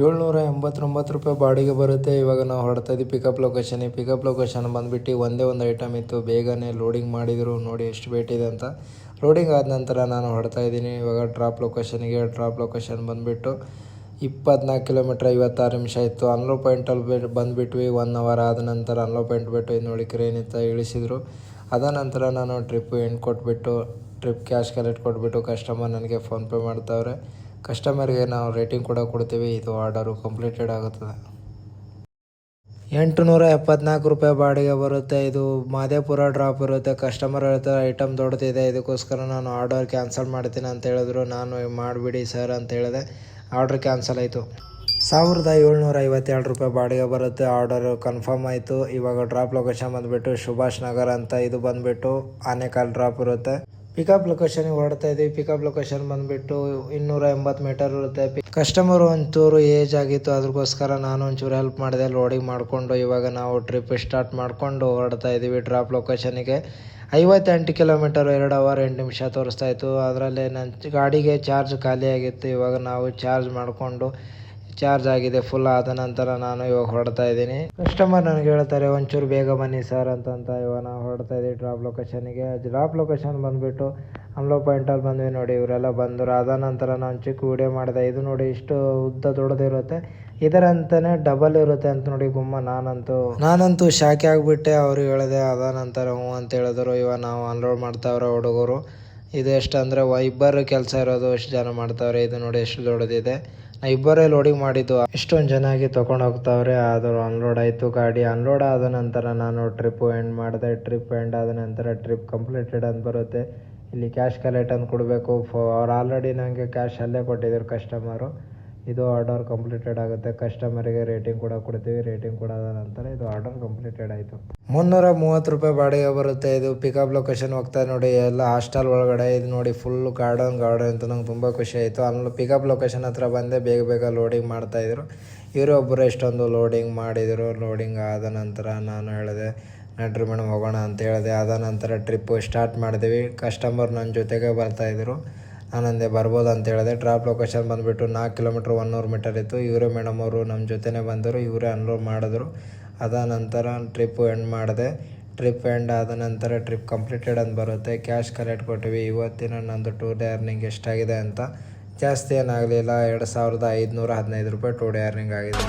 ₹789 ಬಾಡಿಗೆ ಬರುತ್ತೆ. ಇವಾಗ ನಾವು ಹೊರಡ್ತಾ ಇದ್ದೀವಿ ಪಿಕಪ್ ಲೊಕೇಶನ್ ಬಂದುಬಿಟ್ಟು ಒಂದೇ ಒಂದು ಐಟಮ್ ಇತ್ತು. ಬೇಗನೆ ಲೋಡಿಂಗ್ ಮಾಡಿದರು. ನೋಡಿ ಎಷ್ಟು ವೇಟ್ ಇದೆ ಅಂತ. ಲೋಡಿಂಗ್ ಆದ ನಂತರ ನಾನು ಹೊರಡ್ತಾ ಇದ್ದೀನಿ ಇವಾಗ ಡ್ರಾಪ್ ಲೊಕೇಶನ್ ಬಂದುಬಿಟ್ಟು 24 ಕಿಲೋಮೀಟ್ರ್ 56 ನಿಮಿಷ ಇತ್ತು. ಅನ್ಲೋ ಪಾಯಿಂಟಲ್ಲಿ ಬಂದುಬಿಟ್ವಿ. 1 ಅವರ್ ಆದ ನಂತರ ಅನ್ಲೋ ಪಾಯಿಂಟ್ ಬಿಟ್ಟು ಇದು ನೋಡಿ ಕ್ರೇನ್ ಇತ್ತ ಇಳಿಸಿದರು. ಅದ ನಂತರ ನಾನು ಟ್ರಿಪ್ ಎಂಡ್ ಕೊಟ್ಬಿಟ್ಟು ಕ್ಯಾಶ್ ಕಲೆಕ್ಟ್ ಕೊಟ್ಬಿಟ್ಟು ಕಸ್ಟಮರ್ ನನಗೆ ಫೋನ್ಪೇ ಮಾಡ್ತಾವ್ರೆ. ಕಸ್ಟಮರ್ಗೆ ನಾವು ರೇಟಿಂಗ್ ಕೂಡ ಕೊಡ್ತೀವಿ. ಇದು ಆರ್ಡರು ಕಂಪ್ಲೀಟೆಡ್ ಆಗುತ್ತದೆ. ₹874 ಬಾಡಿಗೆ ಬರುತ್ತೆ. ಇದು ಮಾದೇಪುರ ಡ್ರಾಪ್ ಇರುತ್ತೆ. ಕಸ್ಟಮರ್ ಹೇಳ್ತಾರೆ ಐಟಮ್ ದೊಡ್ಡದಿದೆ, ಇದಕ್ಕೋಸ್ಕರ ನಾನು ಆರ್ಡರ್ ಕ್ಯಾನ್ಸಲ್ ಮಾಡ್ತೀನಿ ಅಂತ ಹೇಳಿದ್ರು. ನಾನು ಮಾಡಿಬಿಡಿ ಸರ್ ಅಂತ ಹೇಳಿದೆ. ಆರ್ಡ್ರ್ ಕ್ಯಾನ್ಸಲ್ ಆಯಿತು. ₹1752 ಬಾಡಿಗೆ ಬರುತ್ತೆ. ಆರ್ಡರ್ ಕನ್ಫರ್ಮ್ ಆಯಿತು. ಇವಾಗ ಡ್ರಾಪ್ ಲೊಕೇಶನ್ ಬಂದುಬಿಟ್ಟು ಸುಭಾಷ್ ನಗರ್ ಅಂತ. ಇದು ಬಂದುಬಿಟ್ಟು ಆನೇಕಲ್ ಡ್ರಾಪ್ ಇರುತ್ತೆ. ಪಿಕಪ್ ಲೊಕೇಶನ್ಗೆ ಹೊರಡ್ತಾ ಇದ್ದೀವಿ. ಪಿಕಪ್ ಲೊಕೇಶನ್ ಬಂದುಬಿಟ್ಟು 280 ಮೀಟರ್ ಇರುತ್ತೆ. ಕಸ್ಟಮರ್ ಒಂಚೂರು ಏಜ್ ಆಗಿತ್ತು, ಅದಕ್ಕೋಸ್ಕರ ನಾನು ಒಂಚೂರು ಹೆಲ್ಪ್ ಮಾಡಿದೆ ಲೋಡಿಂಗ್ ಮಾಡಿಕೊಂಡು. ಇವಾಗ ನಾವು ಟ್ರಿಪ್ ಸ್ಟಾರ್ಟ್ ಮಾಡಿಕೊಂಡು ಹೊರಡ್ತಾ ಇದ್ದೀವಿ ಡ್ರಾಪ್ ಲೊಕೇಶನಿಗೆ. 58 ಕಿಲೋಮೀಟರ್ 2 ಅವರ್ 8 ನಿಮಿಷ ತೋರಿಸ್ತಾ ಇತ್ತು. ಅದರಲ್ಲಿ ನನ್ನ ಗಾಡಿಗೆ ಚಾರ್ಜ್ ಖಾಲಿಯಾಗಿತ್ತು. ಇವಾಗ ನಾವು ಚಾರ್ಜ್ ಆಗಿದೆ ಫುಲ್. ಆದ ನಂತರ ನಾನು ಇವಾಗ ಹೊರಡ್ತಾ ಇದ್ದೀನಿ. ಕಸ್ಟಮರ್ ನನಗೆ ಹೇಳ್ತಾರೆ ಒಂಚೂರು ಬೇಗ ಬನ್ನಿ ಸರ್ ಅಂತ. ಇವಾಗ ನಾವು ಹೊರಡ್ತಾ ಇದ್ದೀವಿ ಡ್ರಾಪ್ ಲೊಕೇಶನಿಗೆ. ಡ್ರಾಪ್ ಲೊಕೇಶನ್ ಬಂದುಬಿಟ್ಟು ಅನ್ಲೋ ಪಾಯಿಂಟಲ್ಲಿ ಬಂದ್ವಿ. ನೋಡಿ ಇವರೆಲ್ಲ ಬಂದರು. ಅದ ನಂತರ ನಾನು ಚಿಕ್ಕ ವಿಡಿಯೋ ಮಾಡಿದೆ. ಇದು ನೋಡಿ ಇಷ್ಟು ಉದ್ದ ದೊಡ್ಡದಿರುತ್ತೆ. ಇದರಂತನೇ ಡಬಲ್ ಇರುತ್ತೆ ಅಂತ ನೋಡಿ ಗುಮ್ಮ. ನಾನಂತೂ ಶಾಕೆ ಆಗಿಬಿಟ್ಟೆ. ಅವ್ರಿಗೆ ಹೇಳಿದೆ. ಅದ ನಂತರ ಹ್ಞೂ ಅಂತ ಹೇಳಿದ್ರು. ಇವಾಗ ನಾವು ಅನ್ಲೋಡ್ ಮಾಡ್ತಾವ್ರೆ ಹುಡುಗರು. ಇದು ಎಷ್ಟು ಅಂದರೆ ಇಬ್ಬರು ಕೆಲಸ ಇರೋದು, ಎಷ್ಟು ಜನ ಮಾಡ್ತಾವ್ರೆ. ಇದು ನೋಡಿ ಎಷ್ಟು ದೊಡ್ಡದಿದೆ. ಇಬ್ಬರೇ ಲೋಡಿಂಗ್ ಮಾಡಿದ್ದು. ಇಷ್ಟೊಂದು ಚೆನ್ನಾಗಿ ತೊಗೊಂಡು ಹೋಗ್ತಾವ್ರೆ. ಆದರೂ ಅನ್ಲೋಡ್ ಆಯಿತು ಗಾಡಿ. ಅನ್ಲೋಡ್ ಆದ ನಂತರ ನಾನು ಟ್ರಿಪ್ ಎಂಡ್ ಮಾಡಿದೆ. ಟ್ರಿಪ್ ಎಂಡ್ ಆದ ನಂತರ ಟ್ರಿಪ್ ಕಂಪ್ಲೀಟೆಡ್ ಅಂತ ಬರುತ್ತೆ. ಇಲ್ಲಿ ಕ್ಯಾಶ್ ಕಲೆಕ್ಟ್ ಅಂತ ಕೊಡಬೇಕು. ಅವ್ರು ಆಲ್ರೆಡಿ ನನಗೆ ಕ್ಯಾಶ್ ಅಲ್ಲೇ ಕೊಟ್ಟಿದ್ರು ಕಸ್ಟಮರು. ಇದು ಆರ್ಡರ್ ಕಂಪ್ಲೀಟೆಡ್ ಆಗುತ್ತೆ. ಕಸ್ಟಮರಿಗೆ ರೇಟಿಂಗ್ ಕೂಡ ಕೊಡ್ತೀವಿ. ರೇಟಿಂಗ್ ಕೊಡೋದ ನಂತರ ಇದು ಆರ್ಡರ್ ಕಂಪ್ಲೀಟೆಡ್ ಆಯಿತು. ₹330 ಬಾಡಿಗೆ ಬರುತ್ತೆ. ಇದು ಪಿಕಪ್ ಲೊಕೇಶನ್ ಹೋಗ್ತಾ ನೋಡಿ ಎಲ್ಲ ಹಾಸ್ಟೆಲ್ ಒಳಗಡೆ. ಇದು ನೋಡಿ ಫುಲ್ ಗಾರ್ಡನ್ ಅಂತ ನಂಗೆ ತುಂಬ ಖುಷಿ ಆಯಿತು. ಅಲ್ಲಿ ಪಿಕಪ್ ಲೊಕೇಶನ್ ಹತ್ರ ಬಂದೆ. ಬೇಗ ಲೋಡಿಂಗ್ ಮಾಡ್ತಾಯಿದ್ರು. ಇವರೊಬ್ಬರು ಎಷ್ಟೊಂದು ಲೋಡಿಂಗ್ ಮಾಡಿದರು. ಲೋಡಿಂಗ್ ಆದ ನಂತರ ನಾನು ಹೇಳಿದೆ ನಡ್ರಿ ಮೇಡಮ್ ಹೋಗೋಣ ಅಂತ ಹೇಳಿದೆ. ಆದ ನಂತರ ಟ್ರಿಪ್ಪು ಸ್ಟಾರ್ಟ್ ಮಾಡಿದ್ವಿ. ಕಸ್ಟಮರ್ ನನ್ನ ಜೊತೆಗೆ ಬರ್ತಾಯಿದ್ರು. ನಾನಂದೆ ಬರ್ಬೋದು ಅಂತ ಹೇಳಿದೆ. ಡ್ರಾಪ್ ಲೊಕೇಶನ್ ಬಂದುಬಿಟ್ಟು 4 ಕಿಲೋಮೀಟ್ರ್ 100 ಮೀಟರ್ ಇತ್ತು. ಇವರೇ ಮೇಡಮ್ ಅವರು ನಮ್ಮ ಜೊತೆನೇ ಬಂದರು. ಇವರೇ ಅನ್ಲೋಡ್ ಮಾಡಿದ್ರು. ಅದ ನಂತರ ಟ್ರಿಪ್ಪು ಎಂಡ್ ಮಾಡಿದೆ. ಟ್ರಿಪ್ ಎಂಡ್ ಆದ ನಂತರ ಟ್ರಿಪ್ ಕಂಪ್ಲೀಟೆಡ್ ಅಂತ ಬರುತ್ತೆ. ಕ್ಯಾಶ್ ಕಲೆಕ್ಟ್ ಕೊಟ್ಟಿವಿ. ಇವತ್ತಿನ ನಂದು ಟೂ ಡೇ ಅರ್ನಿಂಗ್ ಎಷ್ಟಾಗಿದೆ ಅಂತ ಜಾಸ್ತಿ ಏನಾಗಲಿಲ್ಲ. ₹2515 ಟೂ ಡೇ ಅರ್ನಿಂಗ್ ಆಗಿದೆ.